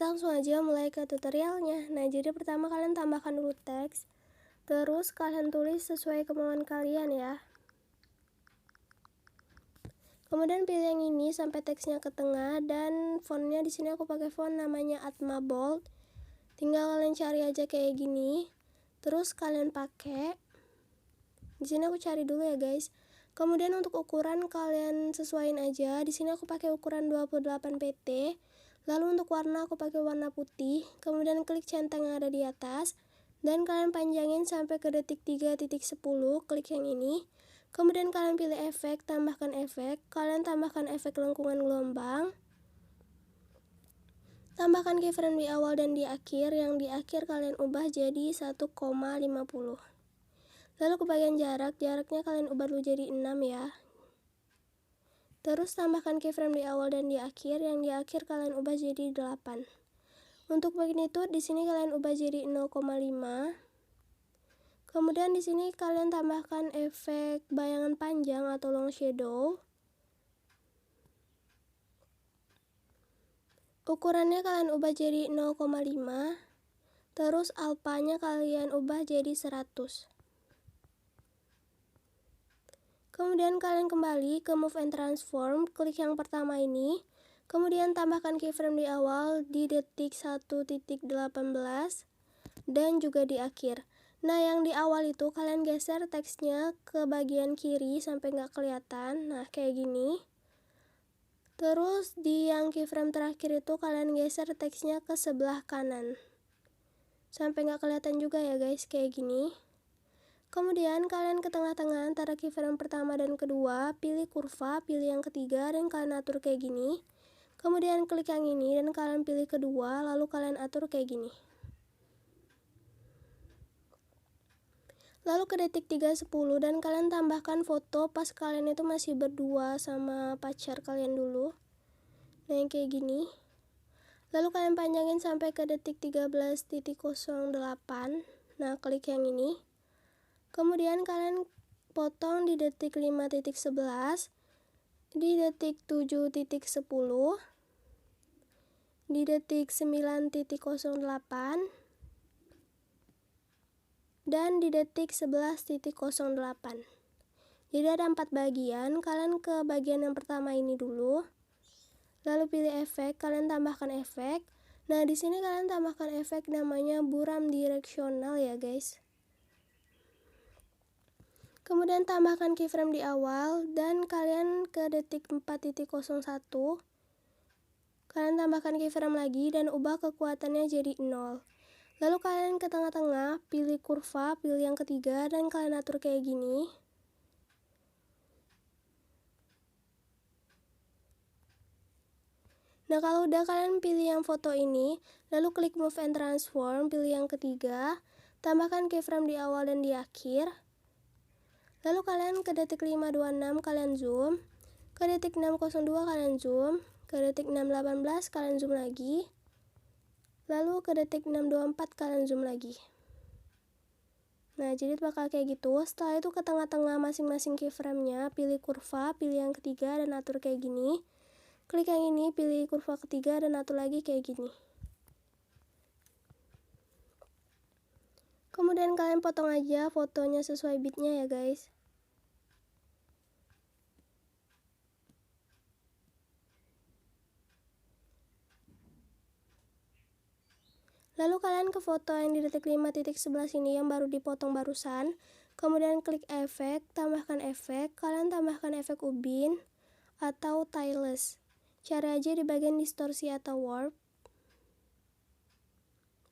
kita langsung aja mulai ke tutorialnya. Nah, jadi pertama kalian tambahkan dulu teks, terus kalian tulis sesuai kemauan kalian ya. Kemudian pilih yang ini sampai teksnya ke tengah, dan fontnya di sini aku pakai font namanya Atma Bold. Tinggal kalian cari aja kayak gini. Terus kalian pakai. Di sini aku cari dulu ya, guys. Kemudian untuk ukuran kalian sesuaiin aja. Di sini aku pakai ukuran 28 pt. Lalu untuk warna aku pakai warna putih. Kemudian klik centang yang ada di atas. Dan kalian panjangin sampai ke detik 3.10. Klik yang ini. Kemudian kalian pilih efek, tambahkan efek. Kalian tambahkan efek lengkungan gelombang. Tambahkan keyframe di awal dan di akhir. Yang di akhir kalian ubah jadi 1,50. Lalu ke bagian jaraknya kalian ubah dulu jadi 6 ya. Terus tambahkan keyframe di awal dan di akhir. Yang di akhir kalian ubah jadi 8. Untuk magnitude di sini kalian ubah jadi 0,5. Kemudian di sini kalian tambahkan efek bayangan panjang atau long shadow. Ukurannya kalian ubah jadi 0,5. Terus alpanya kalian ubah jadi 100. Kemudian kalian kembali ke move and transform, klik yang pertama ini. Kemudian tambahkan keyframe di awal di detik 1.18 dan juga di akhir. Nah, yang di awal itu kalian geser teksnya ke bagian kiri sampai nggak kelihatan. Nah, kayak gini. Terus di yang keyframe terakhir itu kalian geser teksnya ke sebelah kanan. Sampai nggak kelihatan juga ya guys, kayak gini. Kemudian kalian ke tengah-tengah antara keyframe pertama dan kedua, pilih kurva, pilih yang ketiga, dan kalian atur kayak gini. Kemudian klik yang ini dan kalian pilih kedua, lalu kalian atur kayak gini. Lalu ke detik 3.10 dan kalian tambahkan foto pas kalian itu masih berdua sama pacar kalian dulu. Nah, yang kayak gini. Lalu kalian panjangin sampai ke detik 13.08. Nah, klik yang ini. Kemudian kalian potong di detik 5.11, di detik 7.10, di detik 9.08, dan di detik 11.08. Jadi ada 4 bagian. Kalian ke bagian yang pertama ini dulu. Lalu pilih efek, kalian tambahkan efek. Nah, di sini kalian tambahkan efek namanya buram direksional ya, guys. Kemudian tambahkan keyframe di awal dan kalian ke detik 4.01. Kalian tambahkan keyframe lagi dan ubah kekuatannya jadi 0. Lalu kalian ke tengah-tengah, pilih kurva, pilih yang ketiga, dan kalian atur kayak gini. Nah, kalau udah kalian pilih yang foto ini, lalu klik move and transform, pilih yang ketiga, tambahkan keyframe di awal dan di akhir. Lalu kalian ke detik 5.26 kalian zoom, ke detik 6.02 kalian zoom, ke detik 6.18 kalian zoom lagi. Lalu ke detik 6.24 kalian zoom lagi. Nah, jadi bakal kayak gitu. Setelah itu ke tengah-tengah masing-masing keyframe-nya, pilih kurva, pilih yang ketiga, dan atur kayak gini. Klik yang ini, pilih kurva ketiga, dan atur lagi kayak gini. Kemudian kalian potong aja fotonya sesuai bitnya ya guys. Lalu kalian ke foto yang di detik 5.11 ini yang baru dipotong barusan. Kemudian klik efek, tambahkan efek. Kalian tambahkan efek ubin atau tailless. Cari aja di bagian distorsi atau warp.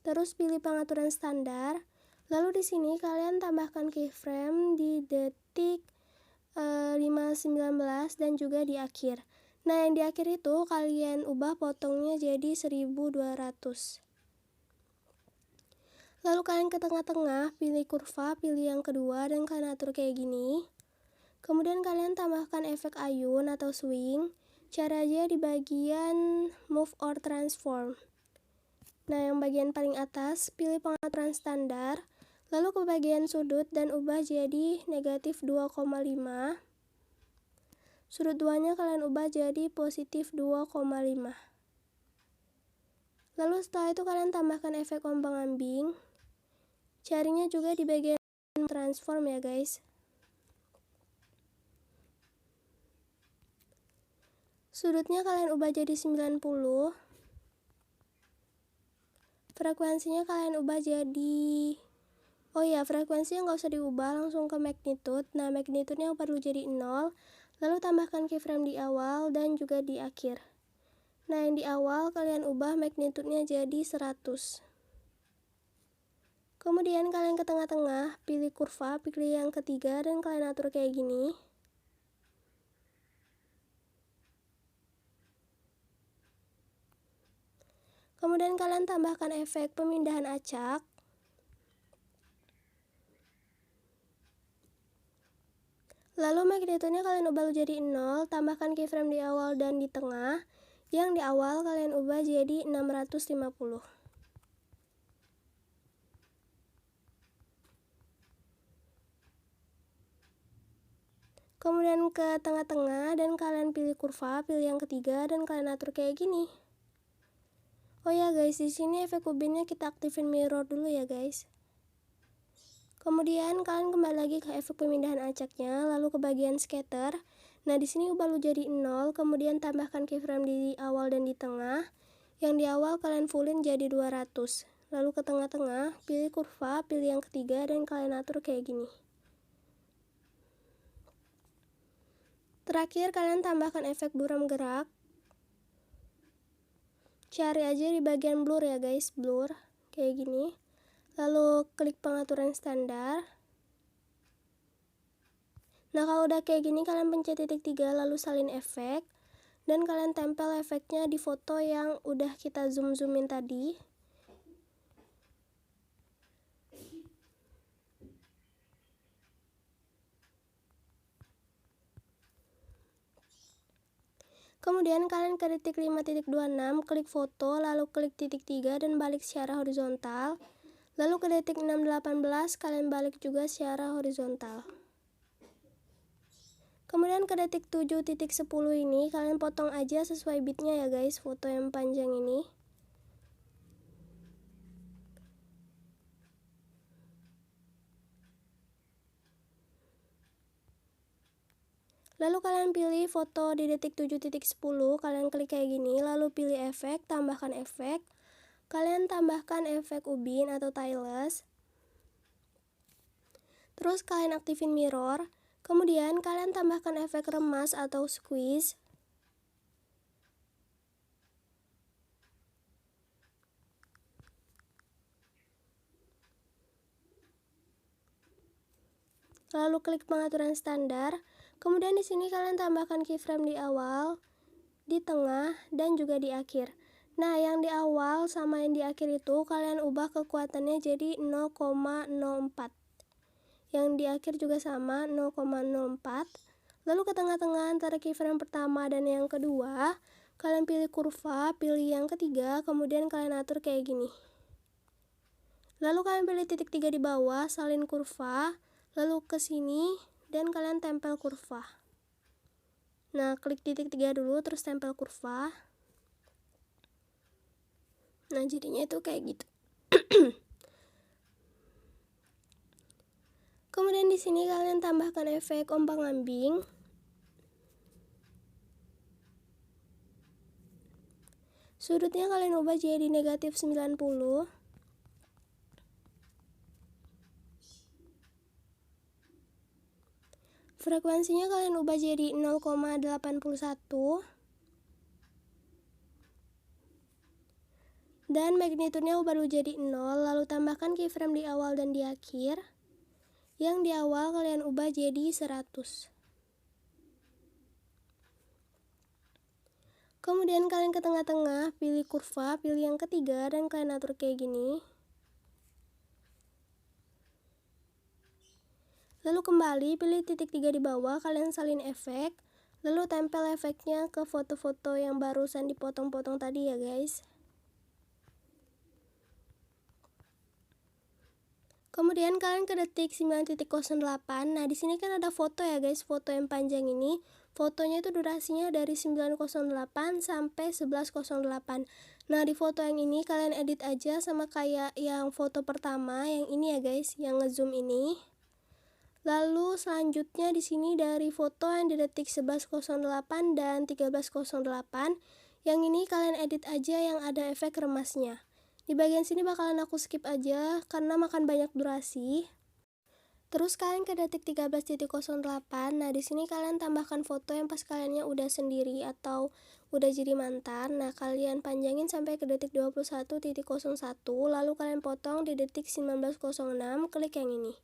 Terus pilih pengaturan standar. Lalu di sini kalian tambahkan keyframe di detik 5.19 dan juga di akhir. Nah, yang di akhir itu kalian ubah potongnya jadi 1200. Lalu kalian ke tengah-tengah, pilih kurva, pilih yang kedua, dan kalian atur kayak gini. Kemudian kalian tambahkan efek ayun atau swing. Cara aja di bagian move or transform. Nah, yang bagian paling atas, pilih pengaturan standar. Lalu ke bagian sudut dan ubah jadi negatif 2,5. Sudut 2-nya kalian ubah jadi positif 2,5. Lalu setelah itu kalian tambahkan efek ombang-ambing. Carinya juga di bagian transform ya guys. Sudutnya kalian ubah jadi 90. Frekuensinya kalian ubah jadi, oh ya, frekuensinya nggak usah diubah, langsung ke magnitude. Nah, magnitude-nya perlu jadi 0. Lalu tambahkan keyframe di awal dan juga di akhir. Nah, yang di awal kalian ubah magnitude-nya jadi 100. Kemudian kalian ke tengah-tengah, pilih kurva, pilih yang ketiga, dan kalian atur kayak gini. Kemudian kalian tambahkan efek pemindahan acak. Lalu magnitude-nya kalian ubah jadi 0, tambahkan keyframe di awal dan di tengah. Yang di awal kalian ubah jadi 650. Kemudian ke tengah-tengah dan kalian pilih kurva, pilih yang ketiga, dan kalian atur kayak gini. Oh ya guys, di sini efek ubinnya kita aktifin mirror dulu ya guys. Kemudian kalian kembali lagi ke efek pemindahan acaknya, lalu ke bagian scatter. Nah, di sini ubah jadi 0, kemudian tambahkan keyframe di awal dan di tengah. Yang di awal kalian fullin jadi 200. Lalu ke tengah-tengah, pilih kurva, pilih yang ketiga, dan kalian atur kayak gini. Terakhir kalian tambahkan efek buram gerak. Cari aja di bagian blur ya guys, blur kayak gini. Lalu klik pengaturan standar. Nah, kalau udah kayak gini kalian pencet titik 3 lalu salin efek, dan kalian tempel efeknya di foto yang udah kita zoomin tadi. Kemudian kalian ke detik 5.26, klik foto, lalu klik titik 3 dan balik secara horizontal. Lalu ke detik 6.18 kalian balik juga secara horizontal. Kemudian ke detik 7.10 ini kalian potong aja sesuai bitnya ya guys, foto yang panjang ini. Lalu kalian pilih foto di detik 7.10, kalian klik kayak gini, lalu pilih efek, tambahkan efek. Kalian tambahkan efek ubin atau tailless. Terus kalian aktifin mirror. Kemudian kalian tambahkan efek remas atau squeeze. Lalu klik pengaturan standar. Kemudian di sini kalian tambahkan keyframe di awal, di tengah, dan juga di akhir. Nah, yang di awal sama yang di akhir itu kalian ubah kekuatannya jadi 0,04. Yang di akhir juga sama 0,04. Lalu ke tengah-tengah antara keyframe pertama dan yang kedua, kalian pilih kurva, pilih yang ketiga, kemudian kalian atur kayak gini. Lalu kalian pilih titik 3 di bawah, salin kurva, lalu ke sini, dan kalian tempel kurva. Nah, klik titik 3 dulu, terus tempel kurva. Nah, jadinya itu kayak gitu. Kemudian di sini kalian tambahkan efek ombang-ambing. Sudutnya kalian ubah jadi negatif 90. Frekuensinya kalian ubah jadi 0,81. Dan magnitude-nya baru jadi 0, lalu tambahkan keyframe di awal dan di akhir. Yang di awal kalian ubah jadi 100. Kemudian kalian ke tengah-tengah, pilih kurva, pilih yang ketiga, dan kalian atur kayak gini. Lalu kembali, pilih titik 3 di bawah, kalian salin efek. Lalu tempel efeknya ke foto-foto yang barusan dipotong-potong tadi ya guys. Kemudian kalian ke detik 9.08. Nah, di sini kan ada foto ya guys, foto yang panjang ini. Fotonya itu durasinya dari 9.08 sampai 11.08. Nah, di foto yang ini kalian edit aja sama kayak yang foto pertama, yang ini ya guys, yang ngezoom ini. Lalu selanjutnya di sini dari foto yang di detik 11.08 dan 13.08, yang ini kalian edit aja yang ada efek remasnya. Di bagian sini bakalan aku skip aja karena makan banyak durasi. Terus kalian ke detik 13.08. Nah, di sini kalian tambahkan foto yang pas kaliannya udah sendiri atau udah jadi mantan. Nah, kalian panjangin sampai ke detik 21.01, lalu kalian potong di detik 19.06, klik yang ini.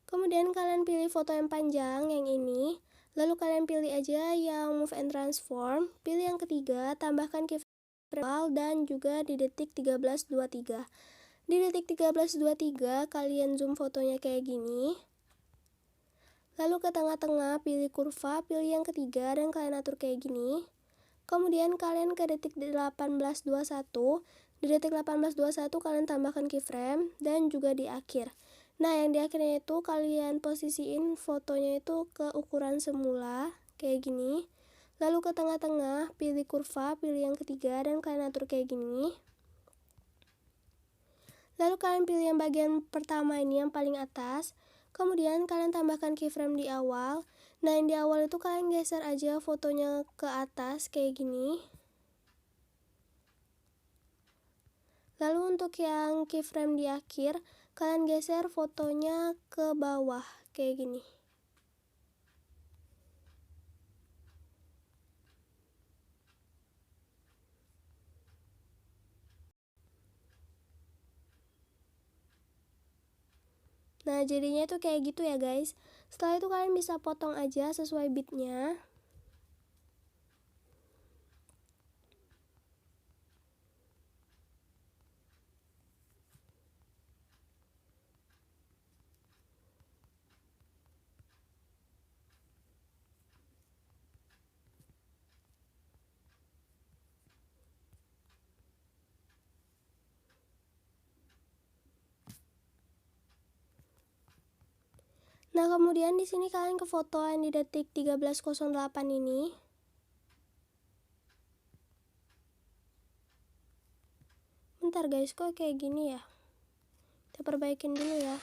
Kemudian kalian pilih foto yang panjang yang ini. Lalu kalian pilih aja yang move and transform. Pilih yang ketiga, tambahkan keyframe awal dan juga di detik 13.23. Di detik 13.23 kalian zoom fotonya kayak gini. Lalu ke tengah-tengah pilih kurva, pilih yang ketiga dan kalian atur kayak gini. Kemudian kalian ke detik 18.21. Di detik 18.21 kalian tambahkan keyframe dan juga di akhir. Nah, yang di akhirnya itu kalian posisiin fotonya itu ke ukuran semula kayak gini. Lalu ke tengah-tengah pilih kurva, pilih yang ketiga dan kalian atur kayak gini. Lalu kalian pilih yang bagian pertama ini yang paling atas. Kemudian kalian tambahkan keyframe di awal. Nah, yang di awal itu kalian geser aja fotonya ke atas kayak gini. Lalu untuk yang keyframe di akhir, kalian geser fotonya ke bawah kayak gini. Nah, jadinya itu kayak gitu ya guys. Setelah itu kalian bisa potong aja sesuai bitnya. Nah, kemudian di sini kalian ke foto yang di detik 13.08 ini. Bentar guys, kok kayak gini ya? Kita perbaikin dulu ya.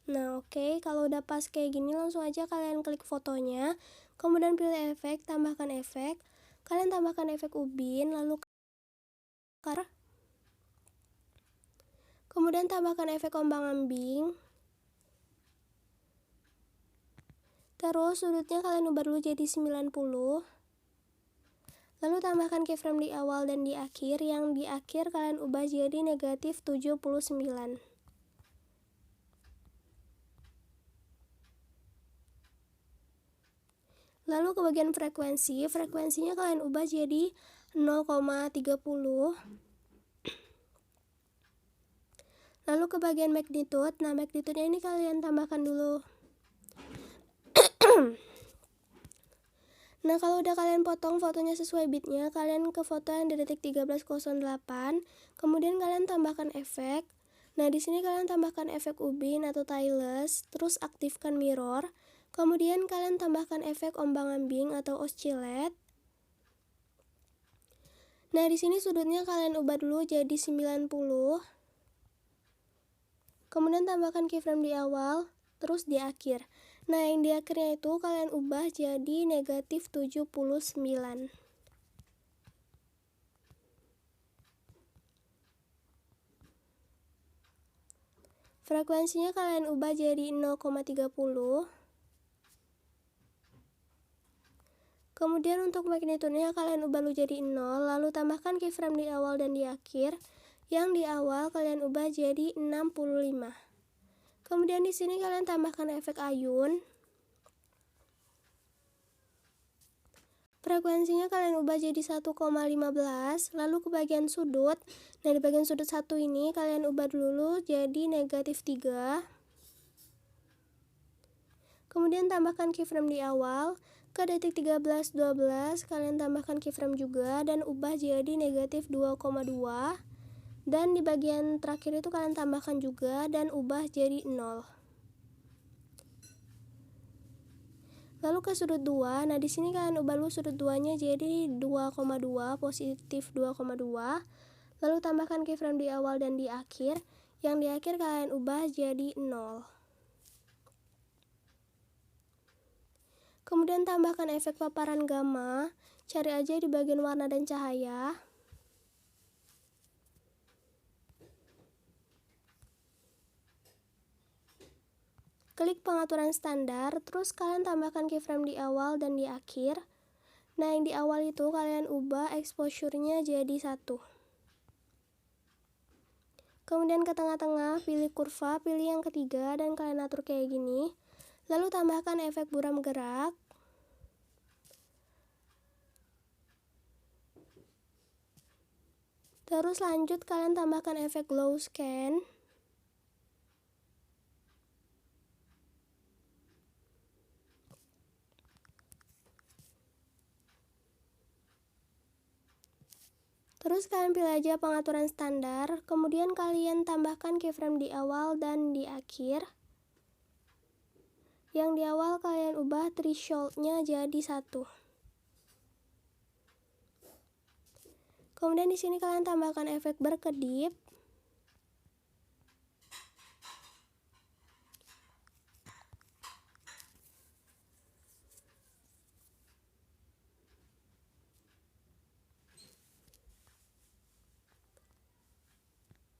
Nah, oke, kalau udah pas kayak gini langsung aja kalian klik fotonya, kemudian pilih efek, tambahkan efek. Kalian tambahkan efek ubin, lalu kemudian tambahkan efek ombang-ambing. Terus sudutnya kalian ubah dulu jadi 90. Lalu tambahkan keyframe di awal dan di akhir, yang di akhir kalian ubah jadi negatif 79. Lalu ke bagian frekuensinya kalian ubah jadi 0,30. Lalu ke bagian magnitude, nah magnitude-nya ini kalian tambahkan dulu. Nah, kalau udah kalian potong fotonya sesuai bitnya, kalian ke foto yang di detik 13.08, kemudian kalian tambahkan efek. Nah, di sini kalian tambahkan efek ubin atau tailless, terus aktifkan mirror. Kemudian kalian tambahkan efek ombang-ambing atau oscillate. Nah, di sini sudutnya kalian ubah dulu jadi 90. Kemudian tambahkan keyframe di awal, terus di akhir. Nah, yang di akhirnya itu kalian ubah jadi negatif 79. Frekuensinya kalian ubah jadi 0,30. Kemudian untuk magnitude-nya kalian ubah dulu jadi 0, lalu tambahkan keyframe di awal dan di akhir. Yang di awal kalian ubah jadi 65. Kemudian di sini kalian tambahkan efek ayun. Frekuensinya kalian ubah jadi 1,15, lalu ke bagian sudut. Nah, di bagian sudut 1 ini kalian ubah dulu jadi negatif 3. Kemudian tambahkan keyframe di awal. Ke detik 13.12 kalian tambahkan keyframe juga dan ubah jadi negatif 2,2. Dan di bagian terakhir itu kalian tambahkan juga dan ubah jadi 0. Lalu ke sudut 2, nah di sini kalian ubah dulu sudut 2-nya jadi 2,2, positif 2,2. Lalu tambahkan keyframe di awal dan di akhir. Yang di akhir kalian ubah jadi 0. Kemudian tambahkan efek paparan gamma. Cari aja di bagian warna dan cahaya. Klik pengaturan standar, terus kalian tambahkan keyframe di awal dan di akhir. Nah, yang di awal itu kalian ubah exposure-nya jadi 1. Kemudian ke tengah-tengah, pilih kurva, pilih yang ketiga, dan kalian atur kayak gini. Lalu tambahkan efek buram gerak. Terus lanjut kalian tambahkan efek glow scan. Terus kalian pilih aja pengaturan standar, kemudian kalian tambahkan keyframe di awal dan di akhir. Yang di awal kalian ubah threshold-nya jadi 1. Kemudian di sini kalian tambahkan efek berkedip.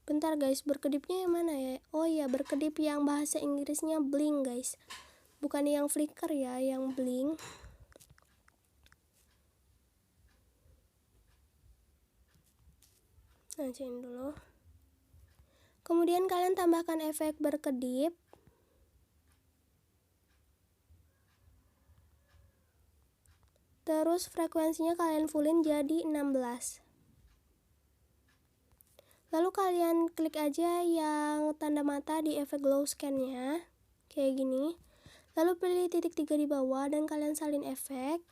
Bentar guys, berkedipnya yang mana ya? Oh iya, berkedip yang bahasa Inggrisnya blink guys. Bukan yang flicker ya, yang blink. Nah, sini dulu. Kemudian kalian tambahkan efek berkedip. Terus frekuensinya kalian fullin jadi 16. Lalu kalian klik aja yang tanda mata di efek glow scan-nya, kayak gini. Lalu pilih titik 3 di bawah dan kalian salin efek.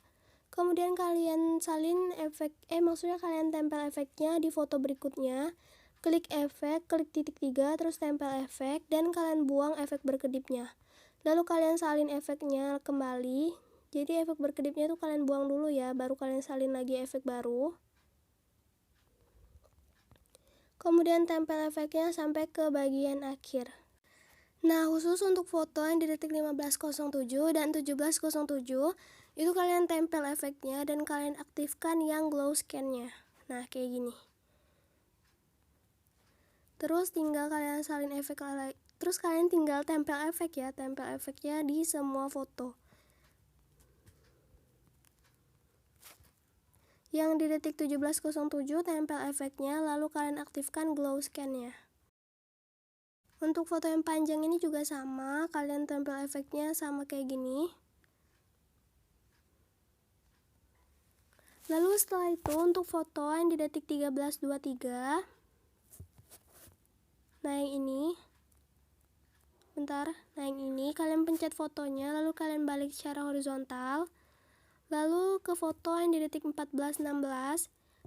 Kemudian kalian salin efek, maksudnya kalian tempel efeknya di foto berikutnya. Klik efek, klik titik 3, terus tempel efek, dan kalian buang efek berkedipnya. Lalu kalian salin efeknya kembali. Jadi efek berkedipnya itu kalian buang dulu ya, baru kalian salin lagi efek baru. Kemudian tempel efeknya sampai ke bagian akhir. Nah, khusus untuk foto yang di detik 15.07 dan 17.07 itu kalian tempel efeknya dan kalian aktifkan yang glow scan-nya. Nah, kayak gini. Terus tinggal kalian salin efek, terus kalian tinggal tempel efek ya, tempel efeknya di semua foto. Yang di detik 17.07 tempel efeknya, lalu kalian aktifkan glow scan-nya. Untuk foto yang panjang ini juga sama, kalian tempel efeknya sama kayak gini. Lalu setelah itu untuk foto yang di detik 13.23, nah yang ini, bentar, nah yang ini kalian pencet fotonya, lalu kalian balik secara horizontal. Lalu ke foto yang di detik 14.16,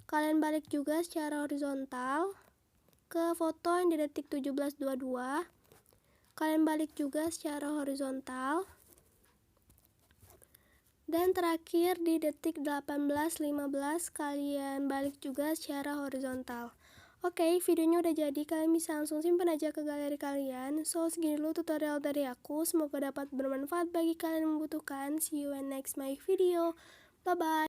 kalian balik juga secara horizontal. Ke foto yang di detik 17.22, kalian balik juga secara horizontal. Dan terakhir di detik 18.15, kalian balik juga secara horizontal. Oke, videonya udah jadi, kalian bisa langsung simpan aja ke galeri kalian. So, segini dulu tutorial dari aku, semoga dapat bermanfaat bagi kalian yang membutuhkan. See you in next my video. Bye-bye.